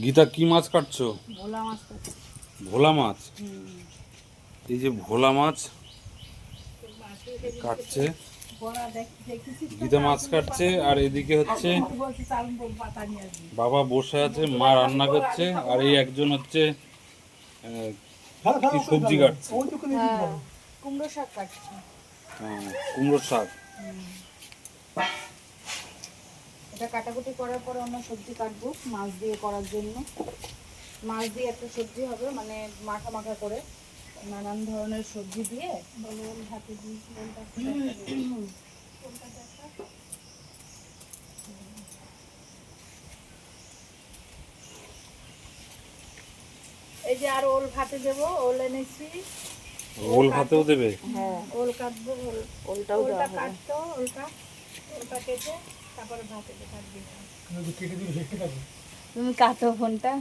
গীতা কি মাছ কাটছো? ভোলা মাছ কাটছি। ভোলা মাছ। এই যে ভোলা মাছ কাটছে, গীতা মাছ কাটছে, আর এদিকে হচ্ছে বাবা বসে আছে, মা রান্না করছে, আর এই একজন হচ্ছে কি সবজি কাটছে। কুমড়ো শাক কাটছি। হ্যাঁ, কুমড়োর শাক। এটা কাটাকুটি করার পরে অন্য সবজি কাটবো মাছ দিয়ে করার জন্য। মাছ দিয়ে একটা সবজি হবে, মানে মাখা মাখা করে নানান ধরনের সবজি দিয়ে ভাতে এই যে আর ওল ভাতে দেবো, ওল এনেছি। ওল ভাতেও দেবে? হ্যাঁ, ওল কাটবো, ওলটা কাটতো, ওলটা কেটে তারপরে ভাতে কাটবি। তুমি কাটো ফোনটা।